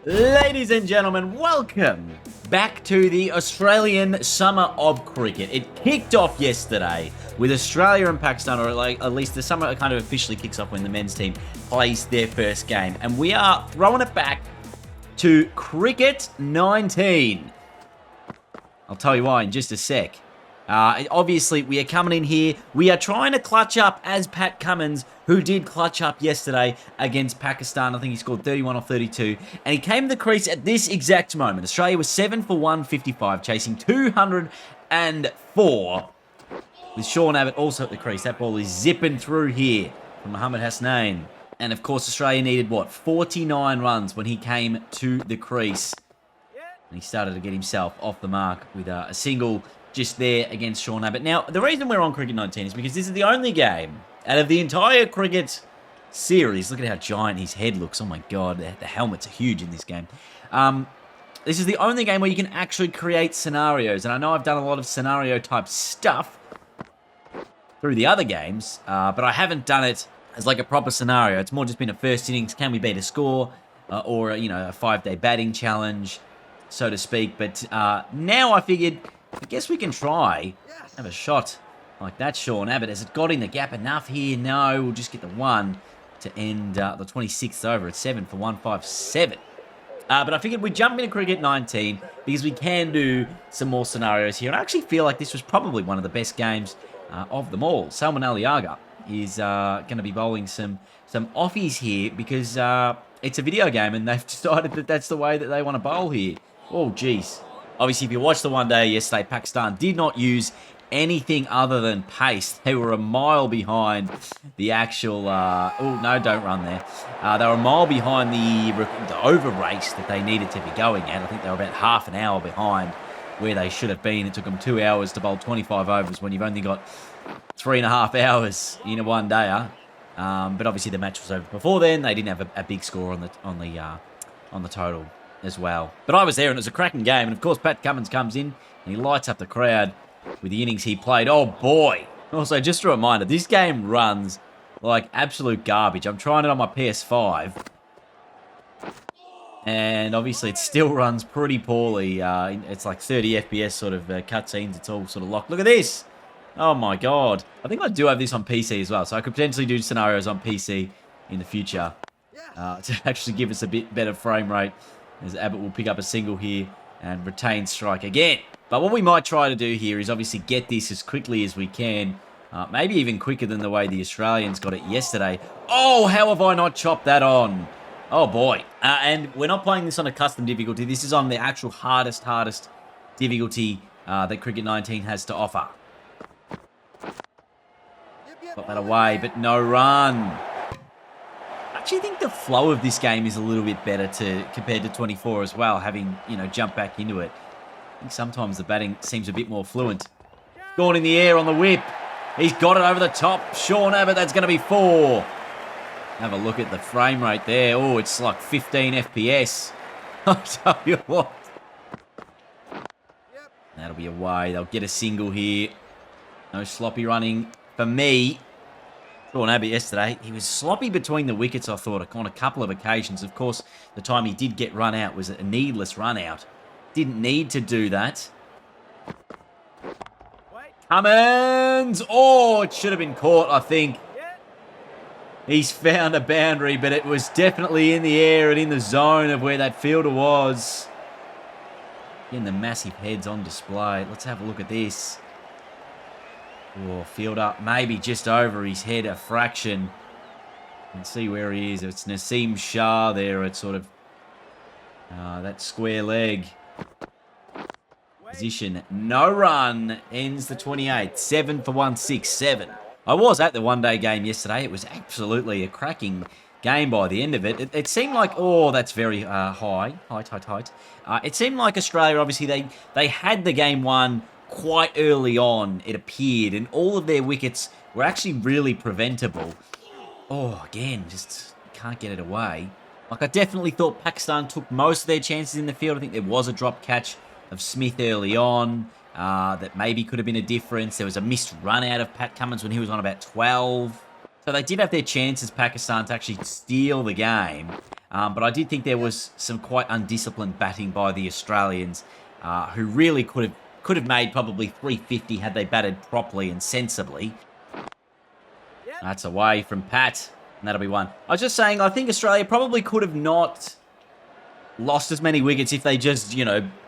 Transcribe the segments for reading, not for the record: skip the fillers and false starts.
Ladies and gentlemen, welcome back to the Australian Summer of Cricket. It kicked off yesterday with Australia and Pakistan, or at least the summer kind of officially kicks off when the men's team plays their first game. And we are throwing it back to Cricket 19. I'll tell you why in just a sec. Obviously, we are coming in here. We are trying to clutch up as Pat Cummins, who did clutch up yesterday against Pakistan. I think he scored 31 or 32. And he came to the crease at this exact moment. Australia was 7 for 155, chasing 204. With Sean Abbott also at the crease. That ball is zipping through here from Mohammad Hasnain. And of course, Australia needed, 49 runs when he came to the crease. And he started to get himself off the mark with a single just there against Sean Abbott. Now, the reason we're on Cricket 19 is because this is the only game out of the entire cricket series. Look at how giant his head looks. Oh my God, the helmets are huge in this game. This is the only game where you can actually create scenarios. And I know I've done a lot of scenario type stuff through the other games, but I haven't done it as like a proper scenario. It's more just been a first innings, can we beat a score, or a 5-day batting challenge, so to speak. But now I figured, I guess we can try have a shot like that. Sean Abbott, has it got in the gap enough here? No, we'll just get the one to end the 26th over at 7 for 157. But I figured we'd jump into Cricket 19 because we can do some more scenarios here. And I actually feel like this was probably one of the best games of them all. Salman Aliaga is going to be bowling some offies here because it's a video game and they've decided that that's the way that they want to bowl here. Oh, geez. Obviously, if you watched the one day yesterday, Pakistan did not use anything other than pace. They were a mile behind the actual... oh, no, don't run there. They were a mile behind the over race that they needed to be going at. I think they were about half an hour behind where they should have been. It took them 2 hours to bowl 25 overs when you've only got 3.5 hours in a one-dayer. But obviously, the match was over before then. They didn't have a big score on the total as well. But I was there and it was a cracking game. And of course, Pat Cummins comes in and he lights up the crowd with the innings he played. Oh boy. Also, just a reminder, this game runs like absolute garbage. I'm trying it on my PS5. And obviously it still runs pretty poorly. It's like 30 FPS sort of cutscenes. It's all sort of locked. Look at this. Oh my God. I think I do have this on PC as well. So I could potentially do scenarios on PC in the future to actually give us a bit better frame rate, as Abbott will pick up a single here and retain strike again. But what we might try to do here is obviously get this as quickly as we can. Maybe even quicker than the way the Australians got it yesterday. Oh, how have I not chopped that on? Oh, boy. And we're not playing this on a custom difficulty. This is on the actual hardest difficulty that Cricket 19 has to offer. Got that away, but no run. I actually think the flow of this game is a little bit better compared to 24 as well, having, jumped back into it. I think sometimes the batting seems a bit more fluent. Gone in the air on the whip. He's got it over the top. Sean Abbott, that's going to be 4. Have a look at the frame rate there. Oh, it's like 15 FPS. I'll tell you what. That'll be away. They'll get a single here. No sloppy running for me. Sean Abbott yesterday, he was sloppy between the wickets, I thought, on a couple of occasions. Of course, the time he did get run out was a needless run out. Didn't need to do that. Cummins! Oh, it should have been caught, I think. He's found a boundary, but it was definitely in the air and in the zone of where that fielder was. Getting the massive heads on display. Let's have a look at this. Oh, fielder maybe just over his head a fraction. You can see where he is. It's Naseem Shah there at sort of that square leg position. No run. Ends the 28th. 7 for 167. I was at the one-day game yesterday. It was absolutely a cracking game by the end of it. It seemed like, oh, that's very high. It seemed like Australia, obviously, they had the game won quite early on, it appeared, and all of their wickets were actually really preventable. Oh, again, just can't get it away. Like, I definitely thought Pakistan took most of their chances in the field. I think there was a drop catch of Smith early on that maybe could have been a difference. There was a missed run out of Pat Cummins when he was on about 12. So they did have their chances, Pakistan, to actually steal the game. But I did think there was some quite undisciplined batting by the Australians, who really could have made probably 350 had they batted properly and sensibly. That's away from Pat, and that'll be one. I was just saying, I think Australia probably could have not lost as many wickets if they just,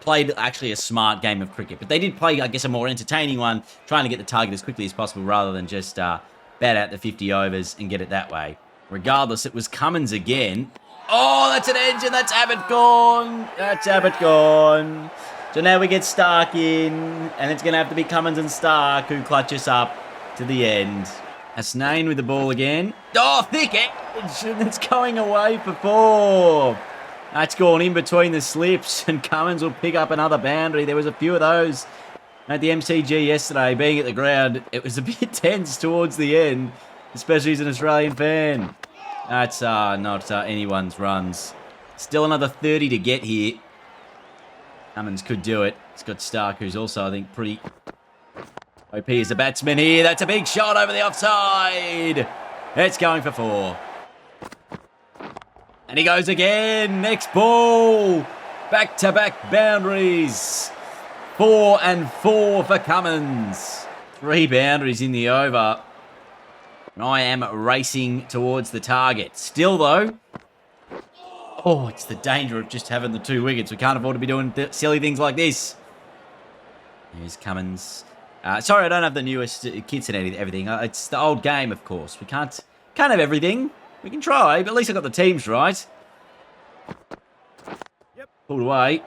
played actually a smart game of cricket. But they did play, I guess, a more entertaining one, trying to get the target as quickly as possible rather than just bat out the 50 overs and get it that way. Regardless, it was Cummins again. Oh, that's an edge, and that's Abbott gone. That's Abbott gone. So now we get Stark in, and it's going to have to be Cummins and Stark who clutch us up to the end. Hasnain with the ball again. Oh, thick edge, and it's going away for 4. That's gone in between the slips, and Cummins will pick up another boundary. There was a few of those at the MCG yesterday. Being at the ground, it was a bit tense towards the end, especially as an Australian fan. That's not anyone's runs. Still another 30 to get here. Cummins could do it. He's got Stark, who's also, I think, pretty OP as a batsman here. That's a big shot over the offside. It's going for 4. And he goes again. Next ball. Back-to-back boundaries. 4 and 4 for Cummins. 3 boundaries in the over. And I am racing towards the target. Still, though, oh, it's the danger of just having the 2 wickets. We can't afford to be doing silly things like this. Here's Cummins. Sorry, I don't have the newest kits and everything. It's the old game, of course. We can't have everything. We can try, but at least I got the teams right. Yep. Pulled away.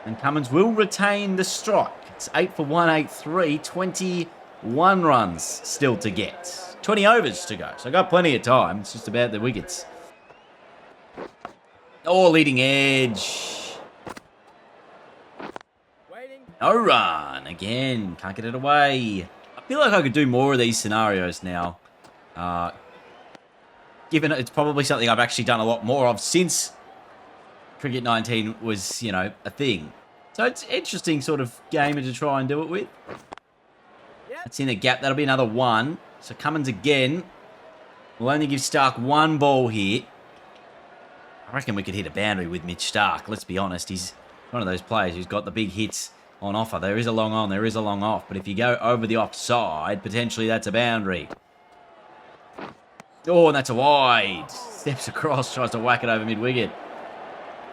And Cummins will retain the strike. It's 8 for 183. 21 runs still to get. 20 overs to go. So I got plenty of time. It's just about the wickets. Oh, leading edge. No run. Again, can't get it away. I feel like I could do more of these scenarios now. Given it's probably something I've actually done a lot more of since Cricket 19 was, a thing. So it's an interesting sort of game to try and do it with. That's in a gap. That'll be another 1. So Cummins again. We'll only give Stark 1 ball here. I reckon we could hit a boundary with Mitch Stark. Let's be honest. He's one of those players who's got the big hits on offer. There is a long on, there is a long off. But if you go over the offside, potentially that's a boundary. Oh, and that's a wide. Steps across, tries to whack it over mid-wicket.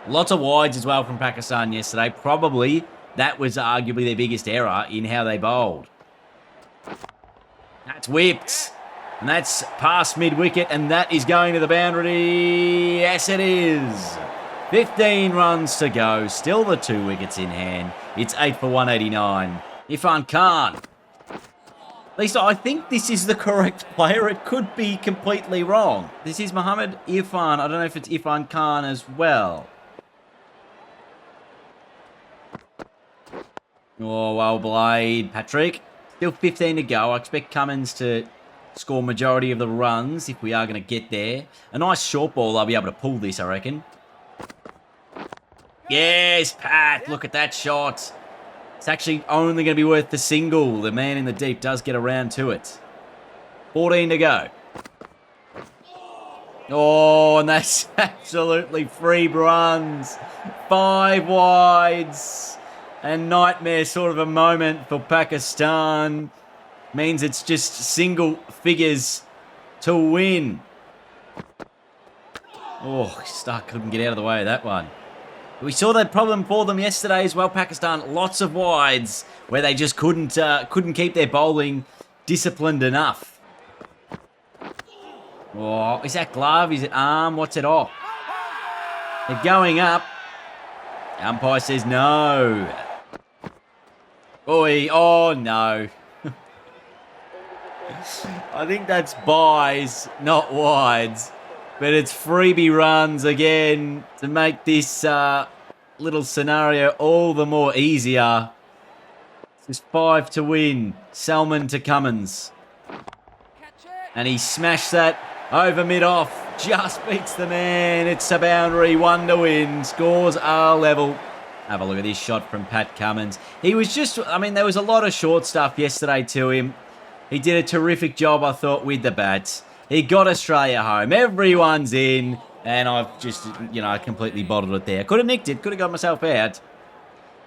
Lots of wides as well from Pakistan yesterday. Probably that was arguably their biggest error in how they bowled. That's whipped. And that's past mid-wicket, and that is going to the boundary. Yes, it is. 15 runs to go. Still the 2 wickets in hand. It's 8 for 189. Irfan Khan. At least I think this is the correct player. It could be completely wrong. This is Mohammed Irfan. I don't know if it's Irfan Khan as well. Oh, well played, Patrick. Still 15 to go. I expect Cummins to score majority of the runs if we are going to get there. A nice short ball. I'll be able to pull this, I reckon. Yes, Pat. Look at that shot. It's actually only going to be worth the single. The man in the deep does get around to it. 14 to go. Oh, and that's absolutely free runs. 5 wides. And nightmare sort of a moment for Pakistan. Means it's just single figures to win. Oh, Stark couldn't get out of the way of that one. We saw that problem for them yesterday as well, Pakistan. Lots of wides where they just couldn't keep their bowling disciplined enough. Oh, is that glove? Is it arm? What's it off? They're going up. Umpire says no. Oi, oh no. I think that's buys, not wides. But it's freebie runs again to make this little scenario all the more easier. It's 5 to win. Salman to Cummins. And he smashed that over mid-off. Just beats the man. It's a boundary. 1 to win. Scores are level. Have a look at this shot from Pat Cummins. He was just, there was a lot of short stuff yesterday to him. He did a terrific job, I thought, with the bats. He got Australia home. Everyone's in. And I've just, completely bottled it there. Could have nicked it. Could have got myself out.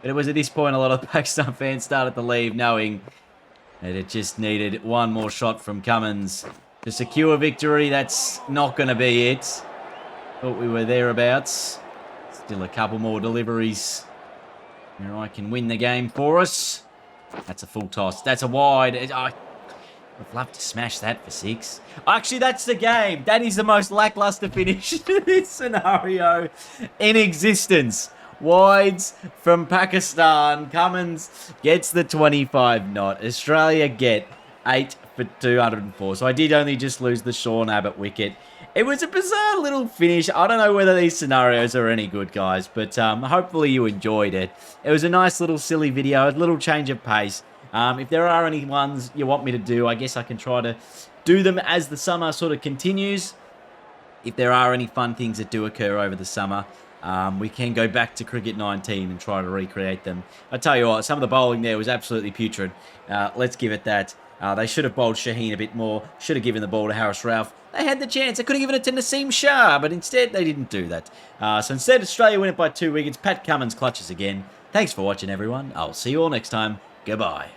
But it was at this point a lot of Pakistan fans started to leave, knowing that it just needed one more shot from Cummins to secure victory. That's not going to be it. Thought we were thereabouts. Still a couple more deliveries where I can win the game for us. That's a full toss. That's a wide. I'd love to smash that for 6. Actually, that's the game. That is the most lackluster finish to this scenario in existence. Wides from Pakistan. Cummins gets the 25 knot. Australia get 8 for 204. So I did only just lose the Sean Abbott wicket. It was a bizarre little finish. I don't know whether these scenarios are any good, guys, but hopefully you enjoyed it. It was a nice little silly video, a little change of pace. If there are any ones you want me to do, I guess I can try to do them as the summer sort of continues. If there are any fun things that do occur over the summer, we can go back to Cricket 19 and try to recreate them. I tell you what, some of the bowling there was absolutely putrid. Let's give it that. They should have bowled Shaheen a bit more. Should have given the ball to Harris Ralph. They had the chance. They could have given it to Naseem Shah, but instead they didn't do that. So instead, Australia win it by 2 wickets. Pat Cummins clutches again. Thanks for watching, everyone. I'll see you all next time. Goodbye.